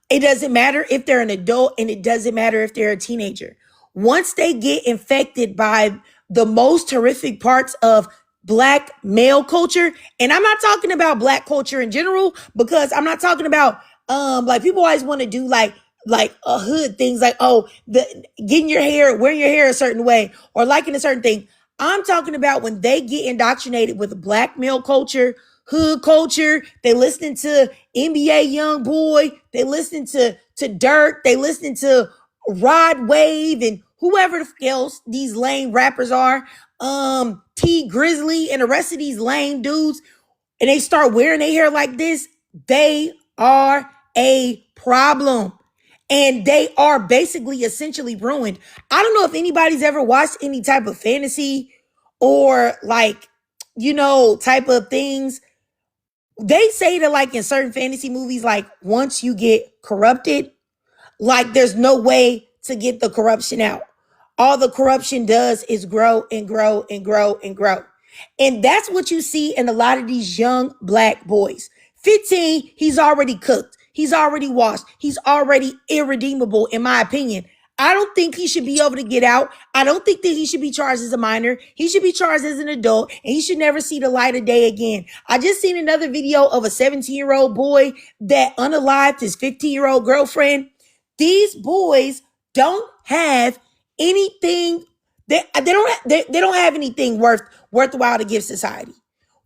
It doesn't matter if they're an adult, and it doesn't matter if they're a teenager. Once they get infected by the most horrific parts of Black male culture, and I'm not talking about Black culture in general, because I'm not talking about like, people always want to do like a hood things, like, oh, the getting your hair, wearing your hair a certain way, or liking a certain thing. I'm talking about when they get indoctrinated with Black male culture, hood culture. They listening to NBA Young Boy. They listening to Dirk. They listening to Rod Wave and whoever else these lame rappers are. T Grizzly and the rest of these lame dudes. And they start wearing their hair like this. They are a problem. And they are basically essentially ruined. I don't know if anybody's ever watched any type of fantasy or like, type of things. They say that like in certain fantasy movies, like once you get corrupted, like there's no way to get the corruption out. All the corruption does is grow and grow and grow and grow. And that's what you see in a lot of these young Black boys. 15, he's already cooked. He's already washed. He's already irredeemable, in my opinion. I don't think he should be able to get out. I don't think that he should be charged as a minor. He should be charged as an adult, and he should never see the light of day again. I just seen another video of a 17-year-old boy that unalived his 15-year-old girlfriend. These boys don't have anything. They don't have anything worthwhile to give society.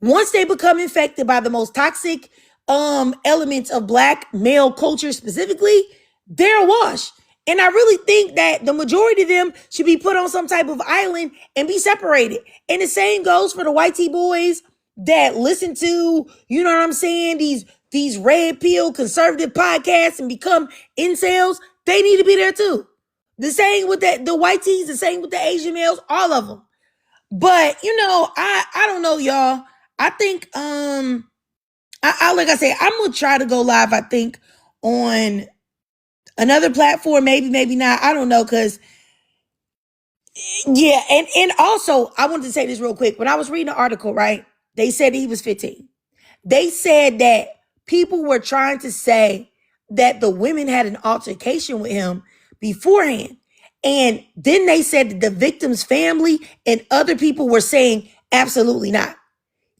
Once they become infected by the most toxic elements of Black male culture specifically, they're washed. And I really think that the majority of them should be put on some type of island and be separated. And the same goes for the white T boys that listen to, you know what I'm saying, these red pill conservative podcasts and become incels. They need to be there too. The same with the white tees, the same with the Asian males, all of them. But I don't know, y'all. I think I like I said, I'm gonna try to go live, I think, on another platform, maybe not. I don't know, because yeah, and also I wanted to say this real quick. When I was reading the article, right, they said he was 15. They said that people were trying to say that the women had an altercation with him beforehand. And then they said that the victim's family and other people were saying absolutely not.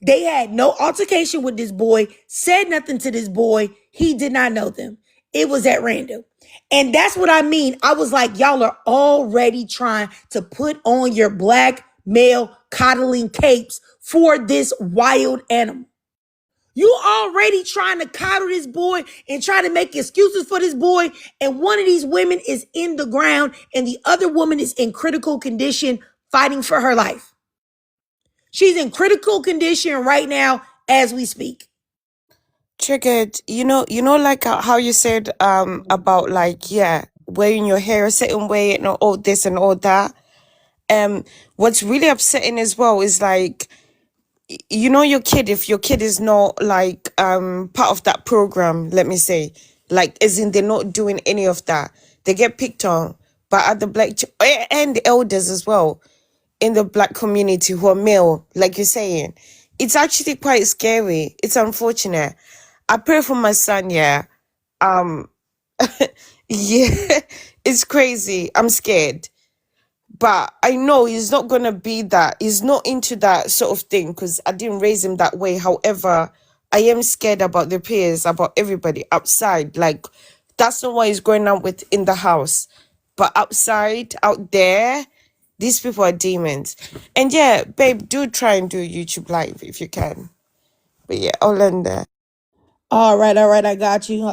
They had no altercation with this boy, said nothing to this boy. He did not know them. It was at random. And that's what I mean. I was like, y'all are already trying to put on your black male coddling capes for this wild animal. You already trying to coddle this boy and try to make excuses for this boy. And one of these women is in the ground and the other woman is in critical condition fighting for her life. She's in critical condition right now as we speak. Triggered, like how you said about like, yeah, wearing your hair a certain way and all this and all that. What's really upsetting as well is like, your kid, if your kid is not like part of that program, let me say, like as in they're not doing any of that, they get picked on by other and the elders as well in the black community who are male, like you're saying. It's actually quite scary. It's unfortunate. I pray for my son, yeah. Yeah, it's crazy. I'm scared. But I know he's not going to be that. He's not into that sort of thing because I didn't raise him that way. However, I am scared about the peers, about everybody outside. Like, that's not what he's growing up with in the house. But outside, out there, these people are demons. And yeah, babe, do try and do a YouTube live if you can. But yeah, I'll end there. All right. I got you.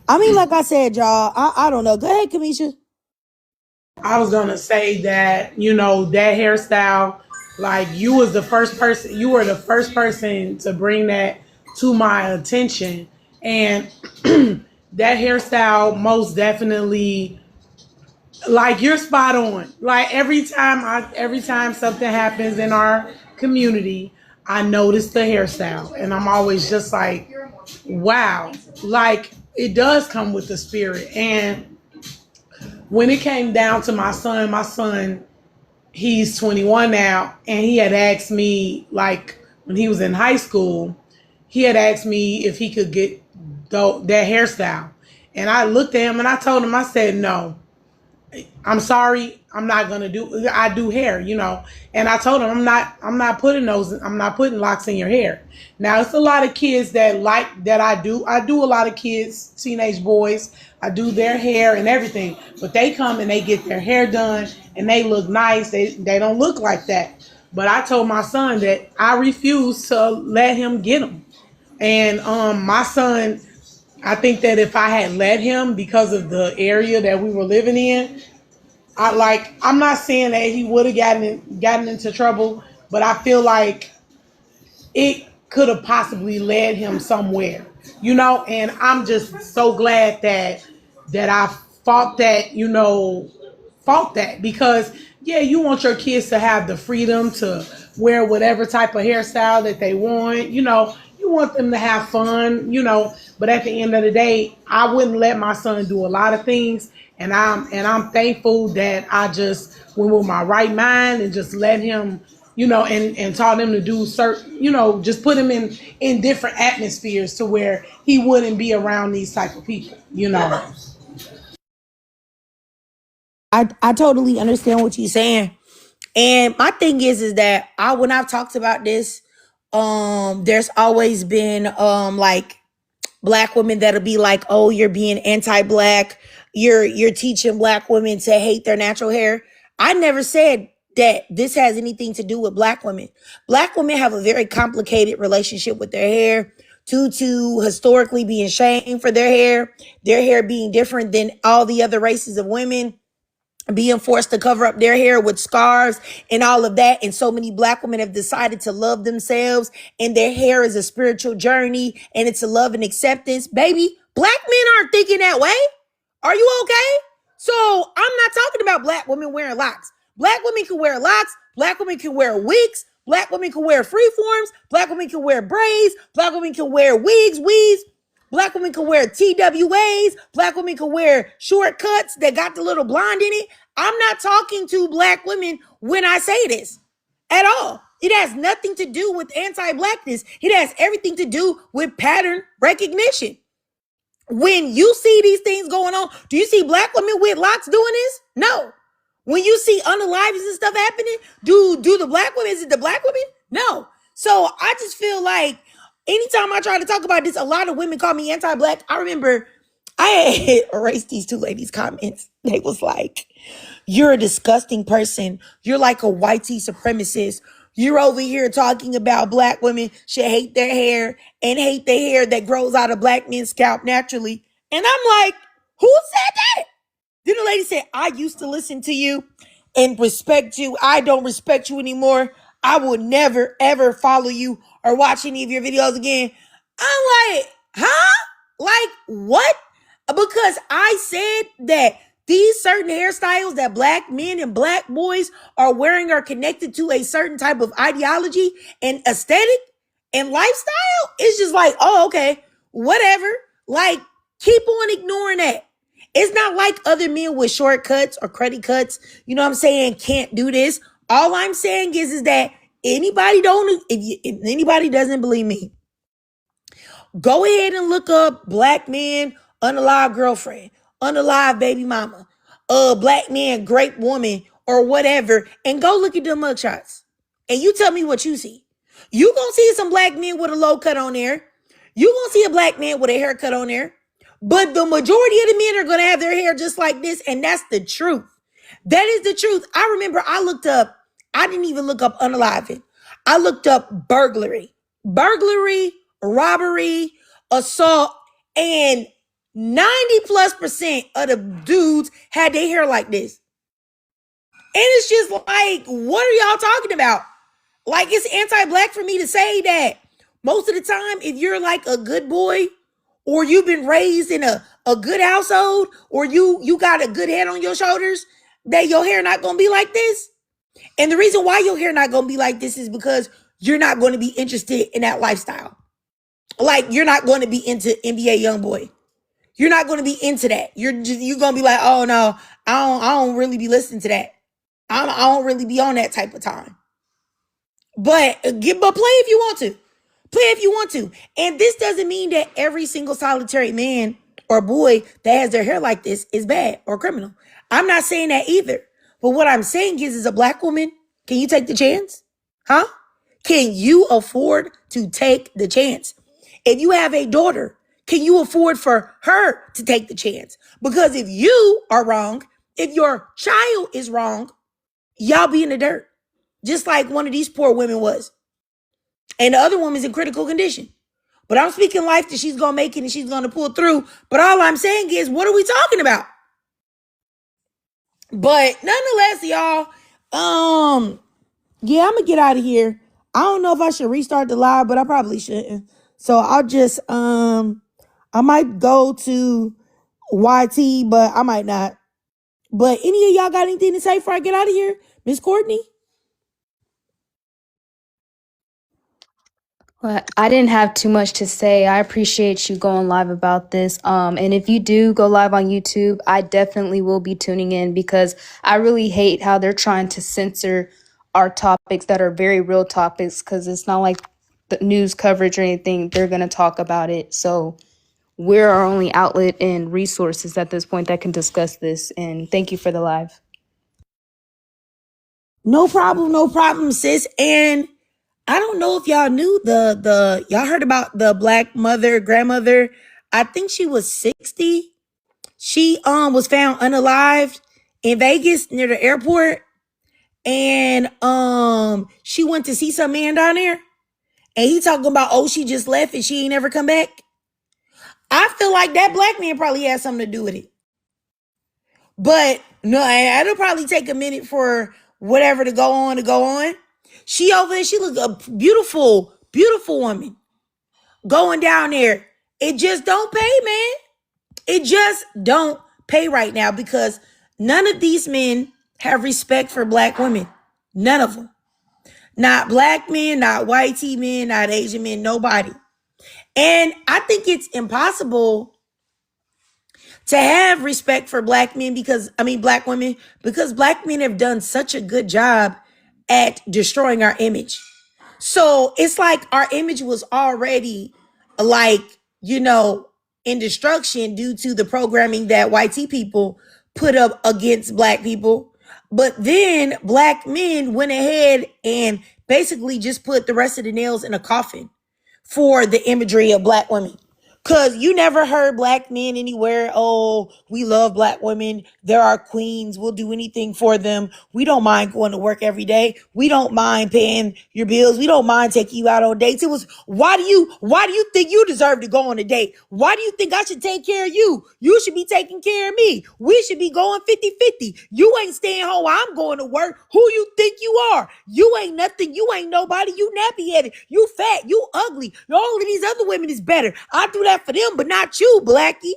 I mean, like I said, y'all, I don't know. Go ahead, Kamisha. I was gonna say that, that hairstyle, like you were the first person to bring that to my attention. And that hairstyle most definitely, like, you're spot on. Like every time something happens in our community, I notice the hairstyle and I'm always just like, wow, like it does come with the spirit. And when it came down to my son, he's 21 now, and he had asked me, like, when he was in high school, he had asked me if he could get that hairstyle. And I looked at him and I told him, I said, no, I'm sorry, I'm not gonna I do hair, And I told him I'm not putting locks in your hair. Now it's a lot of kids that like that I do a lot of kids, teenage boys, I do their hair and everything, but they come and they get their hair done and they look nice. They don't look like that. But I told my son that I refuse to let him get them. And my son, I think that if I had let him, because of the area that we were living in, I'm not saying that he would have gotten into trouble, but I feel like it could have possibly led him somewhere, and I'm just so glad that I fought that, because yeah, you want your kids to have the freedom to wear whatever type of hairstyle that they want, you want them to have fun, but at the end of the day, I wouldn't let my son do a lot of things. And I'm thankful that I just went with my right mind and just let him, and taught him to do certain, just put him in different atmospheres to where he wouldn't be around these type of people, I totally understand what you're saying. And my thing is that when I've talked about this, there's always been like black women that'll be like, oh, you're being anti-black. You're teaching black women to hate their natural hair. I never said that this has anything to do with black women. Black women have a very complicated relationship with their hair due to historically being shamed for their hair being different than all the other races of women, being forced to cover up their hair with scarves and all of that. And so many black women have decided to love themselves, and their hair is a spiritual journey and it's a love and acceptance. Baby, black men aren't thinking that way. Are you okay? So I'm not talking about black women wearing locks. Black women can wear locks. Black women can wear wigs. Black women can wear freeforms. Black women can wear braids. Black women can wear weaves. Black women can wear TWAs. Black women can wear short cuts that got the little blonde in it. I'm not talking to black women when I say this at all. It has nothing to do with anti-blackness. It has everything to do with pattern recognition. When you see these things going on, do you see black women with locks doing this? No. When you see unalives and stuff happening, do the black women, is it the black women? No. So I just feel like anytime I try to talk about this, a lot of women call me anti-black. I remember I had erased these two ladies' comments. They was like, you're a disgusting person. You're like a white supremacist. You're over here talking about black women should hate their hair and hate the hair that grows out of black men's scalp naturally. And I'm like, who said that? Then the lady said, I used to listen to you and respect you. I don't respect you anymore. I will never, ever follow you or watch any of your videos again. I'm like, huh? Like, what? Because I said that these certain hairstyles that black men and black boys are wearing are connected to a certain type of ideology and aesthetic and lifestyle. It's just like, oh, okay, whatever. Like, keep on ignoring that. It's not like other men with shortcuts or credit cuts, you know what I'm saying, can't do this. All I'm saying is that if anybody doesn't believe me, go ahead and look up black men, unalive girlfriend, unalive baby mama, black man, great woman, or whatever, and go look at them mugshots. And you tell me what you see. You gonna see some black men with a low cut on there. You gonna see a black man with a haircut on there. But the majority of the men are gonna have their hair just like this, and that's the truth. That is the truth. I remember I didn't even look up unaliving. I looked up burglary, robbery, assault, and 90+% of the dudes had their hair like this. And it's just like, what are y'all talking about? Like, it's anti-black for me to say that. Most of the time, if you're like a good boy, or you've been raised in a good household, or you got a good head on your shoulders, that your hair not gonna be like this. And the reason why your hair not gonna be like this is because you're not going to be interested in that lifestyle. Like, you're not going to be into NBA YoungBoy. You're not going to be into that. You're going to be like, oh no, I don't really be listening to that. I don't really be on that type of time. But play if you want to. Play if you want to. And this doesn't mean that every single solitary man or boy that has their hair like this is bad or criminal. I'm not saying that either. But what I'm saying is, as a black woman, can you take the chance? Huh? Can you afford to take the chance? If you have a daughter, can you afford for her to take the chance? Because if you are wrong, if your child is wrong, y'all be in the dirt. Just like one of these poor women was. And the other woman's in critical condition. But I'm speaking life that she's going to make it and she's going to pull through. But all I'm saying is, what are we talking about? But nonetheless, y'all, yeah, I'm going to get out of here. I don't know if I should restart the live, but I probably shouldn't. So I'll just, I might go to YT, but I might not. But any of y'all got anything to say before I get out of here? Miss Courtney? Well, I didn't have too much to say. I appreciate you going live about this. And if you do go live on YouTube, I definitely will be tuning in, because I really hate how they're trying to censor our topics that are very real topics, because it's not like the news coverage or anything. They're going to talk about it. So we're our only outlet and resources at this point that can discuss this. And thank you for the live. No problem, sis. And I don't know if y'all knew y'all heard about the black grandmother. I think she was 60. She was found unalived in Vegas near the airport. And she went to see some man down there. And he talking about, oh, she just left and she ain't never come back. I feel like that black man probably had something to do with it. But no, it'll probably take a minute for whatever to go on. She over there, she look a beautiful, beautiful woman going down there. It just don't pay, man. It just don't pay right now, because none of these men have respect for black women. None of them. Not black men, not white men, not Asian men, nobody. And I think it's impossible to have respect for black women, because black men have done such a good job at destroying our image. So it's like our image was already like, in destruction due to the programming that white people put up against black people. But then black men went ahead and basically just put the rest of the nails in a coffin for the imagery of black women. Cause you never heard black men anywhere, oh, we love black women. They're our queens. We'll do anything for them. We don't mind going to work every day. We don't mind paying your bills. We don't mind taking you out on dates. It was, why do you think you deserve to go on a date? Why do you think I should take care of you? You should be taking care of me. We should be going 50-50. You ain't staying home. I'm going to work. Who you think you are? You ain't nothing. You ain't nobody. You nappy headed. You fat. You ugly. All of these other women is better. I do that for them, but not you, Blackie.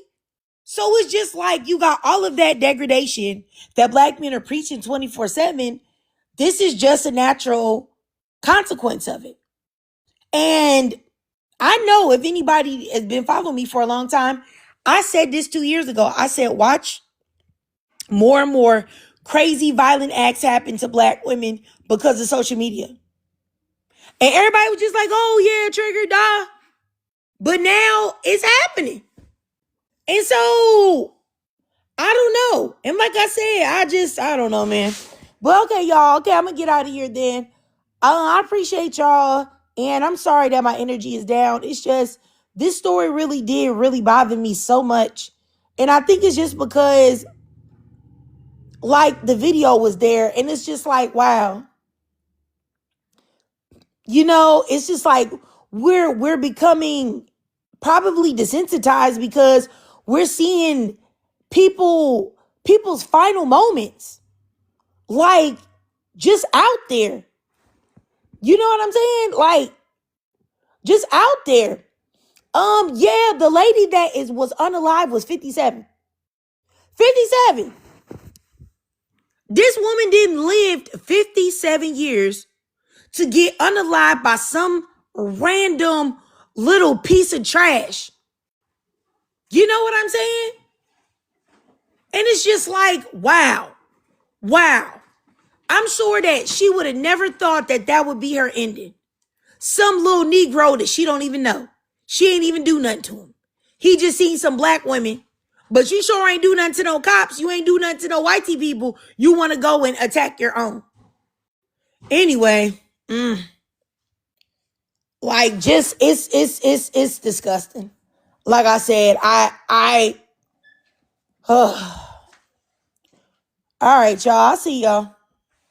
So it's just like you got all of that degradation that black men are preaching 24/7. This is just a natural consequence of it. And I know if anybody has been following me for a long time, I said this 2 years ago. I said, watch more and more crazy violent acts happen to black women because of social media. And everybody was just like, oh yeah, trigger, die. But now it's happening. And so, I don't know. And like I said, I don't know, man. But okay, y'all. Okay, I'm going to get out of here then. I appreciate y'all. And I'm sorry that my energy is down. It's just, this story really bother me so much. And I think it's just because, like, the video was there. And it's just like, wow. You know, it's just like, we're becoming probably desensitized because we're seeing people's final moments, like, just out there. You know what I'm saying? Like, just out there. Yeah, the lady that was unalive was 57. 57. This woman didn't live 57 years to get unalive by some random little piece of trash. You know what I'm saying? And it's just like, wow. I'm sure that she would have never thought that that would be her ending. Some little Negro that she don't even know. She ain't even do nothing to him. He just seen some black women. But you sure ain't do nothing to no cops. You ain't do nothing to no whitey people. You want to go and attack your own. Anyway, like, just it's disgusting. Like I said, all right, y'all. I'll see y'all.